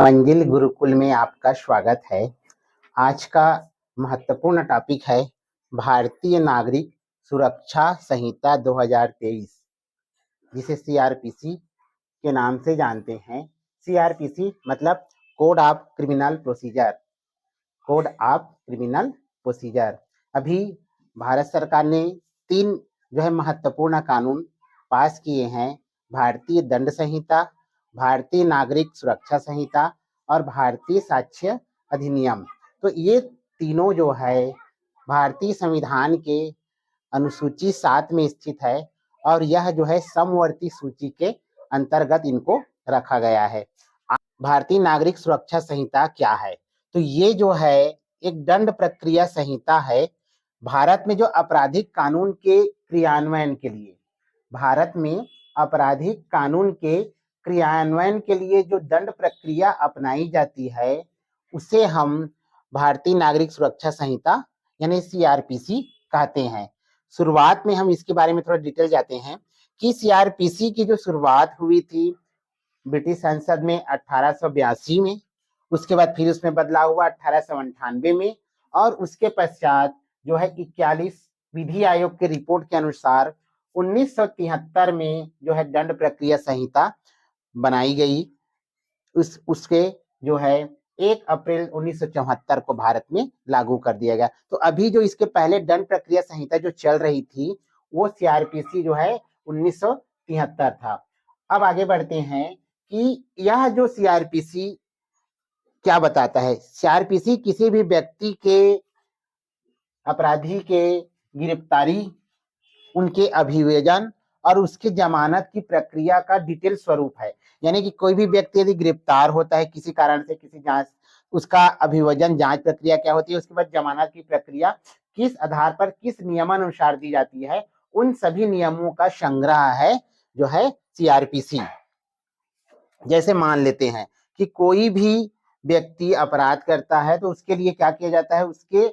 मंजिल गुरुकुल में आपका स्वागत है। आज का महत्वपूर्ण टॉपिक है भारतीय नागरिक सुरक्षा संहिता 2023, जिसे सीआरपीसी के नाम से जानते हैं। सीआरपीसी मतलब code of criminal procedure. Code of criminal procedure. अभी भारत सरकार ने 3 महत्वपूर्ण कानून पास किए हैं: भारतीय दंड संहिता, भारतीय नागरिक सुरक्षा संहिता और भारतीय साक्ष्य अधिनियम। तो ये तीनों भारतीय संविधान के अनुसूची 7 में स्थित है और यह समवर्ती सूची के अंतर्गत इनको रखा गया है। भारतीय नागरिक सुरक्षा संहिता क्या है? तो ये एक दंड प्रक्रिया संहिता है। भारत में जो आपराधिक कानून के क्रियान्वयन के लिए, भारत में आपराधिक कानून के क्रियान्वयन के लिए जो दंड प्रक्रिया अपनाई जाती है, उसे हम भारतीय नागरिक सुरक्षा संहिता यानी सीआरपीसी कहते हैं। शुरुआत में हम इसके बारे में थोड़ा डिटेल जाते हैं कि सीआरपीसी की जो शुरुआत हुई थी ब्रिटिश संसद में 1882 में, उसके बाद फिर उसमें बदलाव हुआ 1898 में, और उसके पश्चात 41 विधि आयोग के रिपोर्ट के अनुसार 1973 में दंड प्रक्रिया संहिता बनाई गई। उसके 1 अप्रैल 1974 को भारत में लागू कर दिया गया। तो अभी जो इसके पहले दंड प्रक्रिया संहिता जो चल रही थी वो सीआरपीसी 1973 था। अब आगे बढ़ते हैं कि यह जो सीआरपीसी क्या बताता है। सीआरपीसी किसी भी व्यक्ति के, अपराधी के गिरफ्तारी, उनके अभियोजन और उसकी जमानत की प्रक्रिया का डिटेल स्वरूप है। यानी कि कोई भी व्यक्ति यदि गिरफ्तार होता है किसी कारण से, किसी जांच, उसका अभियोजन, जांच प्रक्रिया क्या होती है, उसके बाद जमानत की प्रक्रिया किस आधार पर, किस नियमानुसार दी जाती है, उन सभी नियमों का संग्रह है सीआरपीसी। जैसे मान लेते हैं कि कोई भी व्यक्ति अपराध करता है तो उसके लिए क्या किया जाता है, उसके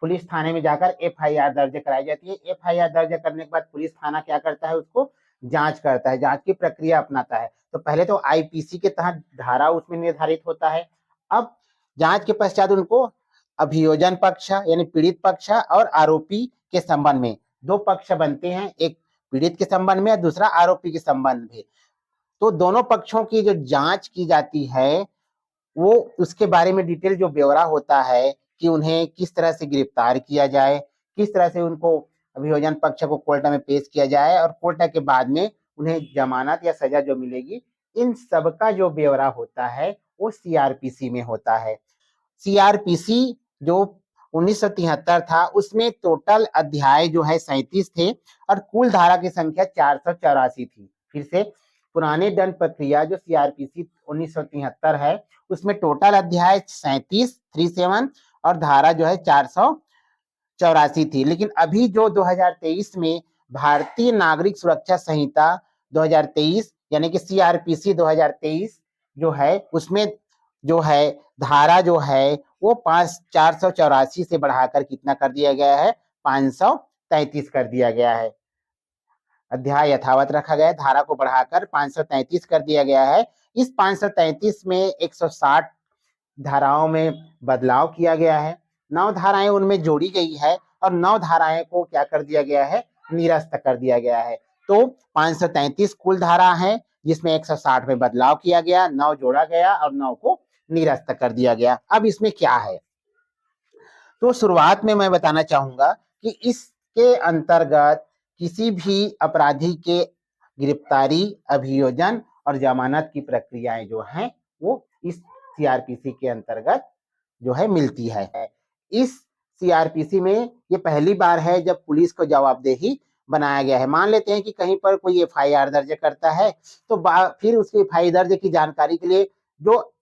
पुलिस थाने में जाकर एफआईआर दर्ज कराई जाती है। एफआईआर दर्ज करने के बाद पुलिस थाना क्या करता है, उसको जांच करता है, जांच की प्रक्रिया अपनाता है। तो पहले तो आईपीसी के तहत धारा उसमें निर्धारित होता है। अब जांच के पश्चात उनको अभियोजन पक्ष यानी पीड़ित पक्ष और आरोपी के संबंध में 2 पक्ष बनते हैं, एक पीड़ित के संबंध में, दूसरा आरोपी के संबंध में। तो दोनों पक्षों की जो जांच की जाती है वो उसके बारे में डिटेल जो ब्यौरा होता है कि उन्हें किस तरह से गिरफ्तार किया जाए, किस तरह से उनको अभियोजन पक्ष को कोर्ट में पेश किया जाए और कोर्ट के बाद में उन्हें जमानत या सजा जो मिलेगी, इन सब का जो ब्यौरा होता है वो सीआरपीसी में होता है। सीआरपीसी जो 1973 था उसमें टोटल अध्याय 37 थे और कुल धारा की संख्या 484 थी। फिर से पुराने दंड प्रक्रिया जो सीआरपीसी 1973 है उसमें टोटल अध्याय 37 और धारा 484 थी। लेकिन अभी जो 2023 में भारतीय नागरिक सुरक्षा संहिता 2023 यानी कि सीआरपीसी 2023 उसमें धारा वो 484 से बढ़ाकर कितना कर दिया गया है, 533 कर दिया गया है। अध्याय यथावत रखा गया है, धारा को बढ़ाकर 533 कर दिया गया है। इस 533 में 160 धाराओं में बदलाव किया गया है, 9 धाराएं उनमें जोड़ी गई है और 9 धाराएं को क्या कर दिया गया है, निरस्त कर दिया गया है। तो 533 कुल धारा है जिसमें 160 में बदलाव किया गया, 9 जोड़ा गया और 9 को निरस्त कर दिया गया। अब इसमें क्या है, तो शुरुआत में मैं बताना चाहूंगा कि इसके अंतर्गत किसी भी अपराधी के गिरफ्तारी, अभियोजन और जमानत की प्रक्रियाएं जो हैं वो इस सीआरपीसी के अंतर्गत मिलती है। इस सीआरपीसी में ये पहली बार है जब पुलिस को जवाबदेही बनाया गया है। मान लेते हैं कि कहीं पर कोई एफआईआर दर्ज करता है तो फिर उसकी एफआईआर दर्ज की जानकारी के लिए जो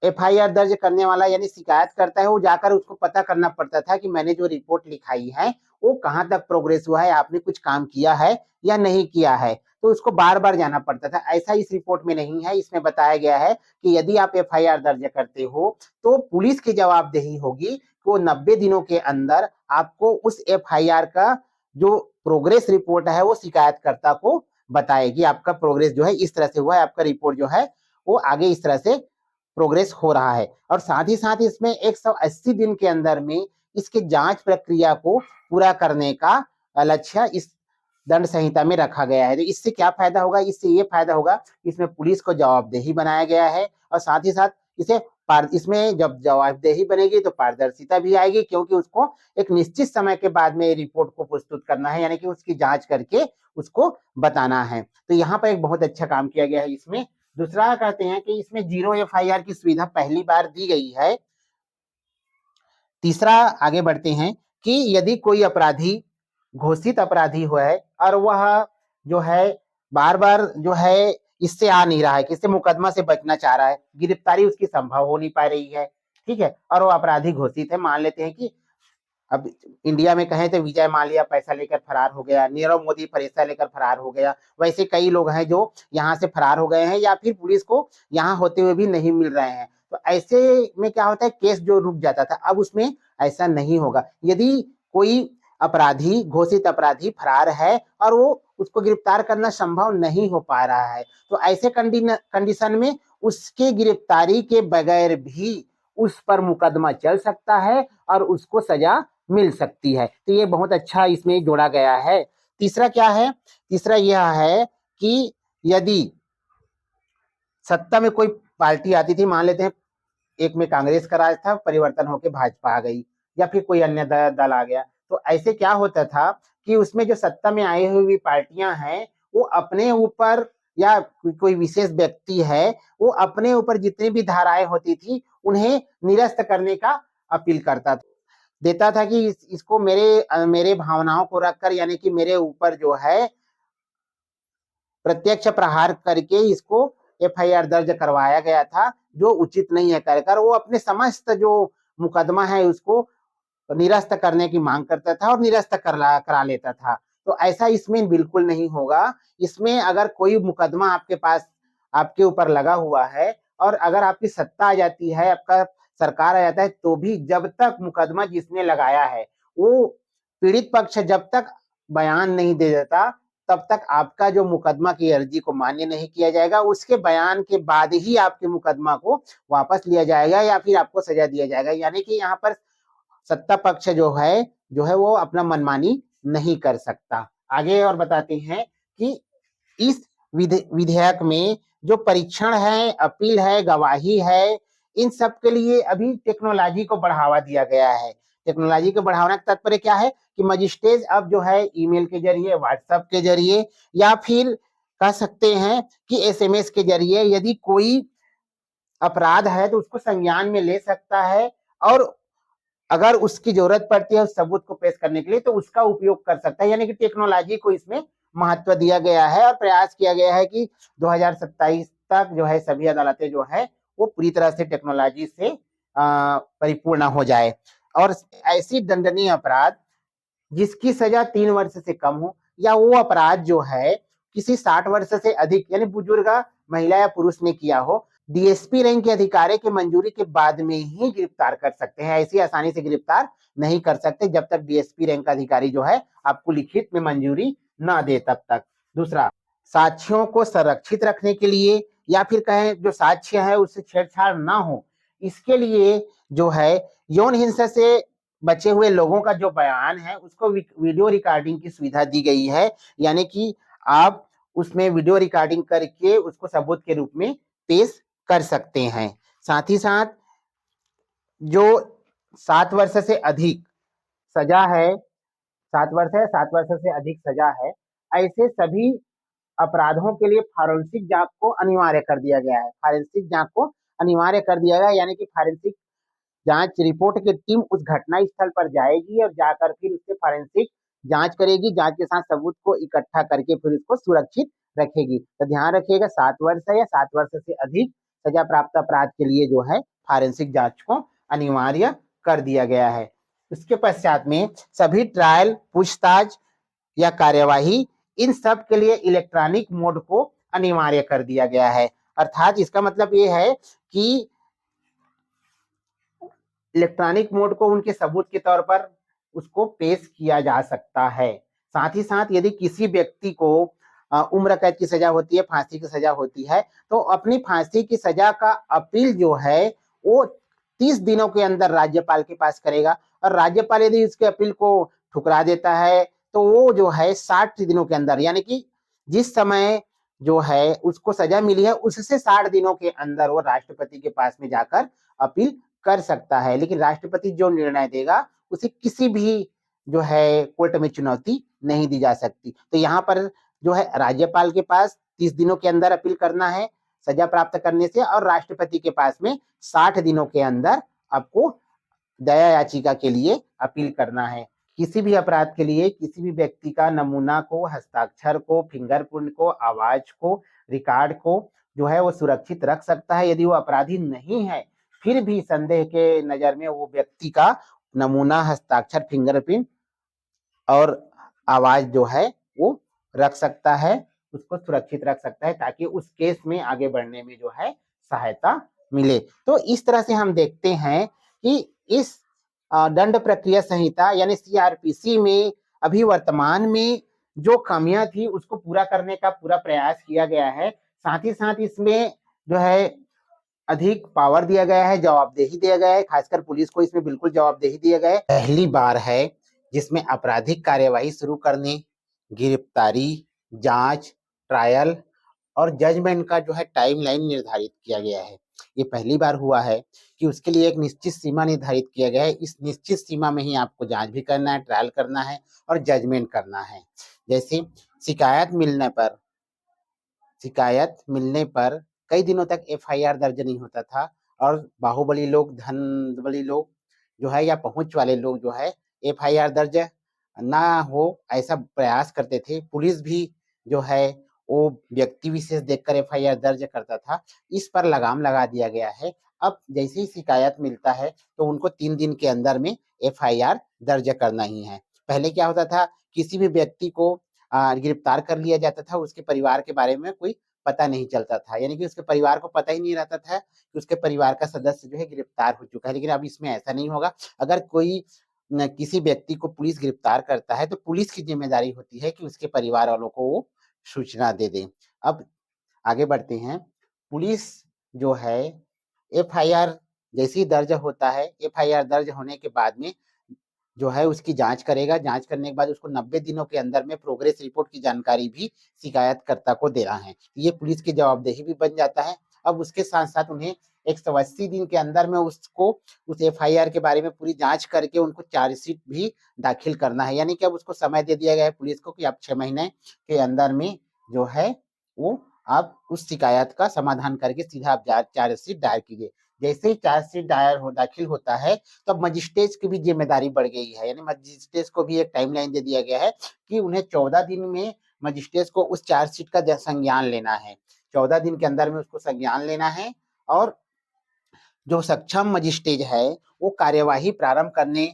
एफआईआर दर्ज करने वाला यानी शिकायत करता है वो जाकर उसको पता करना पड़ता था कि मैंने जो रिपोर्ट लिखाई है वो कहाँ तक प्रोग्रेस हुआ है, आपने कुछ काम किया है या नहीं किया है, तो उसको बार बार जाना पड़ता था। ऐसा इस रिपोर्ट में नहीं है। इसमें बताया गया है कि यदि आप एफआईआर दर्ज करते हो तो पुलिस की जवाबदेही होगी कि वो 90 दिनों के अंदर आपको उस एफआईआर का जो प्रोग्रेस रिपोर्ट है वो शिकायतकर्ता को बताएगी। आपका प्रोग्रेस इस तरह से हुआ है, आपका रिपोर्ट वो आगे इस तरह से प्रोग्रेस हो रहा है। और साथ ही साथ इसमें 180 दिन के अंदर में इसकी जांच प्रक्रिया को पूरा करने का लक्ष्य इस दंड संहिता में रखा गया है। तो इससे क्या फायदा होगा? इससे ये फायदा होगा, इसमें पुलिस को जवाबदेही बनाया गया है और साथ ही साथ इसमें जब जवाबदेही बनेगी तो पारदर्शिता भी आएगी, क्योंकि उसको एक निश्चित समय के बाद में रिपोर्ट को प्रस्तुत करना है, यानी कि उसकी जांच करके उसको बताना है। तो यहाँ पर एक बहुत अच्छा काम किया गया है इसमें। दूसरा कहते हैं कि इसमें 0 FIR की सुविधा पहली बार दी गई है। तीसरा आगे बढ़ते हैं कि यदि कोई अपराधी घोषित अपराधी हुआ है और वह जो है बार बार जो है इससे आ नहीं रहा है, किससे मुकदमा से बचना चाह रहा है, गिरफ्तारी उसकी संभव हो नहीं पा रही है, ठीक है, और वो अपराधी घोषित है। मान लेते हैं कि अब इंडिया में कहें तो विजय माल्या पैसा लेकर फरार हो गया, नीरव मोदी पैसा लेकर फरार हो गया, वैसे कई लोग हैं जो यहाँ से फरार हो गए हैं या फिर पुलिस को यहाँ होते हुए भी नहीं मिल रहे हैं। तो ऐसे में क्या होता है, केस जो रुक जाता था अब उसमें ऐसा नहीं होगा। यदि कोई अपराधी घोषित अपराधी फरार है और वो उसको गिरफ्तार करना संभव नहीं हो पा रहा है, तो ऐसे कंडीशन में उसके गिरफ्तारी के बगैर भी उस पर मुकदमा चल सकता है और उसको सजा मिल सकती है। तो ये बहुत अच्छा इसमें जोड़ा गया है। तीसरा क्या है? तीसरा यह है कि यदि सत्ता में कोई पार्टी आती थी, मान लेते हैं एक में कांग्रेस का राज था, परिवर्तन होकर भाजपा आ गई या फिर कोई अन्य दल आ गया, तो ऐसे क्या होता था कि उसमें जो सत्ता में आई हुई पार्टियां हैं वो अपने ऊपर या कोई विशेष व्यक्ति है वो अपने ऊपर जितनी भी धाराएं होती थी उन्हें निरस्त करने का अपील करता था, देता था कि इसको मेरे भावनाओं को रखकर, यानी कि मेरे ऊपर जो है प्रत्यक्ष प्रहार करके इसको FIR दर्ज करवाया गया था, जो उचित नहीं है कहकर वो अपने समस्त जो मुकदमा है उसको निरस्त करने की मांग करता था और निरस्त करा लेता था। तो ऐसा इसमें बिल्कुल नहीं होगा। इसमें अगर कोई मुकदमा आपके पास आपके ऊपर लगा हुआ है और अगर आपकी सत्ता आ जाती है, आपका सरकार आ जाता है, तो भी जब तक मुकदमा जिसने लगाया है वो पीड़ित पक्ष जब तक बयान नहीं दे देता तब तक आपका जो मुकदमा की अर्जी को मान्य नहीं किया जाएगा। उसके बयान के बाद ही आपके मुकदमा को वापस लिया जाएगा या फिर आपको सजा दिया जाएगा। यानी कि यहाँ पर सत्ता पक्ष जो है वो अपना मनमानी नहीं कर सकता। आगे और बताते हैं कि इस विधेयक में जो परीक्षण है, अपील है, गवाही है, इन सब के लिए अभी टेक्नोलॉजी को बढ़ावा दिया गया है। टेक्नोलॉजी को बढ़ाने का तात्पर्य क्या है कि मजिस्ट्रेट अब जो है ईमेल के जरिए, व्हाट्सएप के जरिए या फिर कह सकते हैं कि SMS के जरिए यदि कोई अपराध है तो उसको संज्ञान में ले सकता है और अगर उसकी जरूरत पड़ती है उस सबूत को पेश करने के लिए तो उसका उपयोग कर सकता है। यानी कि टेक्नोलॉजी को इसमें महत्व दिया गया है और प्रयास किया गया है कि 2027 तक जो है सभी अदालतें जो है वो पूरी तरह से टेक्नोलॉजी से परिपूर्ण हो जाए। और ऐसी दंडनीय अपराध जिसकी सजा 3 वर्ष से कम हो या वो अपराध जो है किसी 60 वर्ष से अधिक यानी बुजुर्ग महिला या पुरुष ने किया हो, DSP रैंक के अधिकारी की मंजूरी के बाद में ही गिरफ्तार कर सकते हैं। ऐसी आसानी से गिरफ्तार नहीं कर सकते जब तक DSP रैंक का अधिकारी जो है आपको लिखित में मंजूरी ना दे तब तक। दूसरा, साक्ष्यों को संरक्षित रखने के लिए या फिर कहें जो साक्ष्य है उससे छेड़छाड़ ना हो, इसके लिए जो है यौन हिंसा से बचे हुए लोगों का जो बयान है उसको वीडियो रिकॉर्डिंग की सुविधा दी गई है। यानी कि आप उसमें वीडियो रिकॉर्डिंग करके उसको सबूत के रूप में पेश कर सकते हैं। साथ ही साथ जो 7 वर्ष से अधिक सजा है, 7 वर्ष है, 7 वर्ष से अधिक सजा है, ऐसे सभी अपराधों के लिए फॉरेंसिक जांच को अनिवार्य कर दिया गया है। फॉरेंसिक जांच को अनिवार्य कर दिया गया, यानी कि फॉरेंसिक जांच रिपोर्ट की टीम उस घटना स्थल पर जाएगी और जाकर फिर उससे फॉरेंसिक जांच करेगी, जांच के साथ सबूत को इकट्ठा करके फिर उसको सुरक्षित रखेगी। तो ध्यान रखिएगा 7 वर्ष है या 7 वर्ष से अधिक सजा प्राप्त अपराध के लिए जो है फॉरेंसिक जांच को अनिवार्य कर दिया गया है। उसके पश्चात में सभी ट्रायल, पूछताछ या कार्यवाही इन सब के लिए इलेक्ट्रॉनिक मोड को अनिवार्य कर दिया गया है। अर्थात इसका मतलब ये है कि इलेक्ट्रॉनिक मोड को उनके सबूत के तौर पर उसको पेश किया जा सकता है। साथ ही साथ यदि किसी व्यक्ति को उम्र कैद की सजा होती है, फांसी की सजा होती है, तो अपनी फांसी की सजा का अपील जो है वो 30 दिनों के अंदर राज्यपाल के पास करेगा, और राज्यपाल यदि इसके अपील को ठुकरा देता है तो वो जो है 60 दिनों के अंदर, यानी कि जिस समय जो है उसको सजा मिली है उससे 60 दिनों के अंदर वो राष्ट्रपति के पास में जाकर अपील कर सकता है। लेकिन राष्ट्रपति जो निर्णय देगा उसे किसी भी जो है कोर्ट में चुनौती नहीं दी जा सकती। तो यहाँ पर जो है राज्यपाल के पास 30 दिनों के अंदर अपील करना है सजा प्राप्त करने से, और राष्ट्रपति के पास में 60 दिनों के अंदर आपको दया याचिका के लिए अपील करना है। किसी भी अपराध के लिए किसी भी व्यक्ति का नमूना को, हस्ताक्षर को, फिंगरप्रिंट को, आवाज को, रिकॉर्ड को जो है वो सुरक्षित रख सकता है। यदि वो अपराधी नहीं है फिर भी संदेह के नजर में वो व्यक्ति का नमूना, हस्ताक्षर, फिंगरप्रिंट और आवाज जो है वो रख सकता है, उसको सुरक्षित रख सकता है, ताकि उस केस में आगे बढ़ने में जो है सहायता मिले। तो इस तरह से हम देखते हैं कि इस दंड प्रक्रिया संहिता यानी सीआरपीसी में अभी वर्तमान में जो खामियां थी उसको पूरा करने का पूरा प्रयास किया गया है। साथ ही साथ इसमें जो है अधिक पावर दिया गया है, जवाबदेही दिया गया है, खासकर पुलिस को इसमें बिल्कुल जवाबदेही दिया गया है। पहली बार है जिसमें आपराधिक कार्यवाही शुरू करने, गिरफ्तारी, जांच, ट्रायल और जजमेंट का जो है टाइमलाइन निर्धारित किया गया है। ये पहली बार हुआ है कि उसके लिए एक निश्चित सीमा निर्धारित किया गया है। इस निश्चित सीमा में ही आपको जांच भी करना है, ट्रायल करना है और जजमेंट करना है। जैसे शिकायत मिलने पर कई दिनों तक एफआईआर दर्ज नहीं होता था, और बाहुबली लोग, धन लोग जो है या पहुंच वाले लोग जो है एफआईआर दर्ज ना हो ऐसा प्रयास करते थे। पुलिस भी जो है वो व्यक्ति विशेष देखकर एफआईआर दर्ज करता था। इस पर लगाम लगा दिया गया है। अब जैसे ही शिकायत मिलता है तो उनको 3 दिन के अंदर में एफआईआर दर्ज करना ही है। पहले क्या होता था, किसी भी व्यक्ति को गिरफ्तार कर लिया जाता था, उसके परिवार के बारे में कोई पता नहीं चलता था, यानी कि उसके परिवार को पता ही नहीं रहता था कि उसके परिवार का सदस्य जो है गिरफ्तार हो चुका है। लेकिन अब इसमें ऐसा नहीं होगा। अगर कोई किसी व्यक्ति को पुलिस गिरफ्तार करता है तो पुलिस की जिम्मेदारी होती है कि उसके परिवार वालों को वो सूचना दे दें। अब आगे बढ़ते हैं। पुलिस जो है एफआईआर जैसे ही दर्ज होता है, एफआईआर दर्ज होने के बाद में जो है उसकी जांच करेगा। जांच करने के बाद उसको 90 दिनों के अंदर में प्रोग्रेस रिपोर्ट की जानकारी भी शिकायतकर्ता को देना है। ये पुलिस की जवाबदेही भी बन जाता है। अब उसके साथ साथ उन्हें 180 दिन के अंदर में उसको उस एफआईआर के बारे में पूरी जांच करके उनको चार्जशीट भी दाखिल करना है। यानी कि अब उसको समय दे दिया गया है पुलिस को कि आप 6 महीने के अंदर में जो है वो आप उस शिकायत का समाधान करके सीधा आप चार्जशीट दायर कीजिए। जैसे ही चार्जशीट दाखिल होता है तो अब मजिस्ट्रेट की भी जिम्मेदारी बढ़ गई है। यानी मजिस्ट्रेट को भी एक टाइमलाइन दे दिया गया है कि उन्हें 14 दिन में मजिस्ट्रेट को उस चार्जशीट का संज्ञान लेना है। 14 दिन के अंदर में उसको संज्ञान लेना है, और जो सक्षम मजिस्ट्रेट है वो कार्यवाही प्रारंभ करने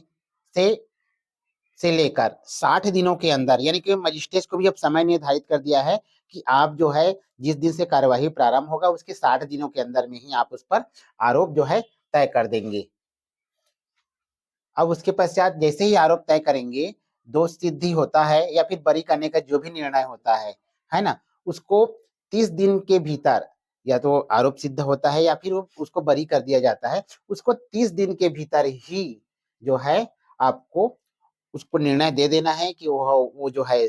से लेकर 60 दिनों के अंदर, यानी कि मजिस्ट्रेट को भी अब समय निर्धारित कर दिया है कि आप जो है जिस दिन से कार्यवाही प्रारंभ होगा उसके 60 दिनों के अंदर में ही आप उस पर आरोप जो है तय कर देंगे। अब उसके पश्चात जैसे ही आरोप तय करेंगे, दोष सिद्धि होता है या फिर बरी करने का जो भी निर्णय होता है ना, उसको 30 दिन के भीतर या तो आरोप सिद्ध होता है या फिर उसको बरी कर दिया जाता है। उसको 30 दिन के भीतर ही जो है आपको उसको निर्णय दे देना है कि वो जो है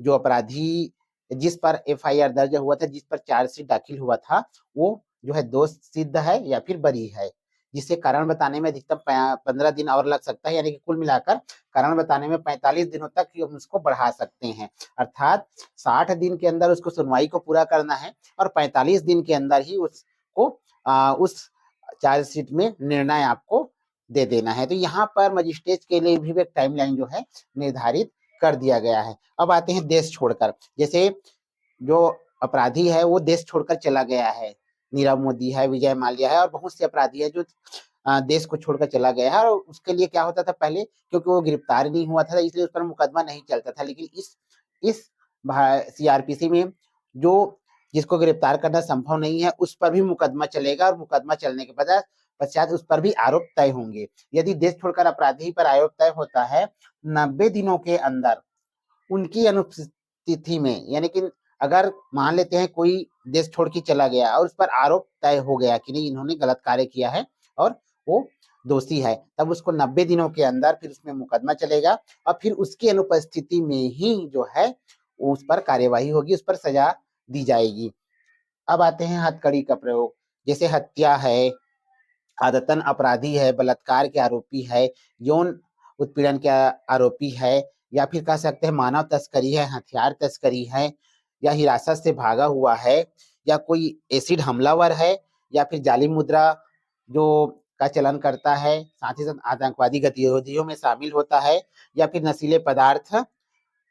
जो अपराधी जिस पर एफआईआर दर्ज हुआ था, जिस पर चार्जशीट दाखिल हुआ था, वो जो है दोष सिद्ध है या फिर बरी है। जिससे कारण बताने में अधिकतम 15 दिन और लग सकता है, यानी कि कुल मिलाकर कारण बताने में 45 दिनों तक हम उसको बढ़ा सकते हैं। अर्थात 60 दिन के अंदर उसको सुनवाई को पूरा करना है और 45 दिन के अंदर ही उसको उस चार्जशीट में निर्णय आपको दे देना है। तो यहाँ पर मजिस्ट्रेट के लिए भी एक टाइमलाइन जो है निर्धारित कर दिया गया है। अब आते हैं देश छोड़कर। जैसे जो अपराधी है वो देश छोड़कर चला गया है, नीरव मोदी है, विजय माल्या है और बहुत से अपराधी है जो देश को छोड़कर चला गया है। और उसके लिए क्या होता था पहले, क्योंकि वो गिरफ्तार नहीं हुआ था इसलिए उस पर मुकदमा नहीं चलता था। लेकिन इस सीआरपीसी में जो जिसको गिरफ्तार करना संभव नहीं है उस पर भी मुकदमा चलेगा, और मुकदमा चलने के पश्चात उस पर भी आरोप तय होंगे। यदि देश छोड़कर अपराधी पर आरोप तय होता है 90 दिनों के अंदर उनकी अनुपस्थिति में, यानी कि अगर मान लेते हैं कोई देश छोड़ के चला गया और उस पर आरोप तय हो गया कि नहीं इन्होंने गलत कार्य किया है और वो दोषी है, तब उसको 90 दिनों के अंदर फिर उसमें मुकदमा चलेगा और फिर उसकी अनुपस्थिति में ही जो है उस पर कार्यवाही होगी, उस पर सजा दी जाएगी। अब आते हैं हथकड़ी का प्रयोग, जैसे हत्या है, आदतन अपराधी है, बलात्कार के आरोपी है, यौन उत्पीड़न के आरोपी है, या फिर कह सकते हैं मानव तस्करी है, हथियार तस्करी है, या हिरासत से भागा हुआ है, या कोई एसिड हमलावर है, या फिर जाली मुद्रा जो का चलन करता है, साथ ही साथ आतंकवादी गतिविधियों में शामिल होता है, या फिर नशीले पदार्थ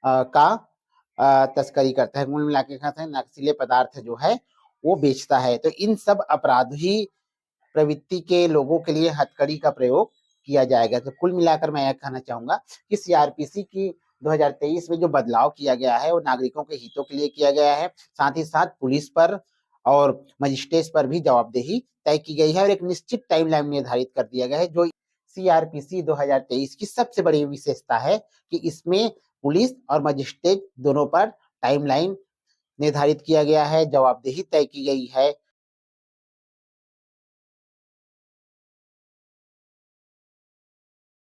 का तस्करी करता है। कुल मिला के कहते हैं नशीले पदार्थ जो है वो बेचता है। तो इन सब अपराधी प्रवृत्ति के लोगों के लिए हथकड़ी का प्रयोग किया जाएगा। तो कुल मिलाकर मैं यह कहना चाहूंगा कि सीआरपीसी की 2023 में जो बदलाव किया गया है वो नागरिकों के हितों के लिए किया गया है, साथ ही साथ पुलिस पर और मजिस्ट्रेट पर भी जवाबदेही तय की गई है और एक निश्चित टाइमलाइन निर्धारित कर दिया गया है। जो सीआरपीसी 2023 की सबसे बड़ी विशेषता है कि इसमें पुलिस और मजिस्ट्रेट दोनों पर टाइमलाइन निर्धारित किया गया है, जवाबदेही तय की गई है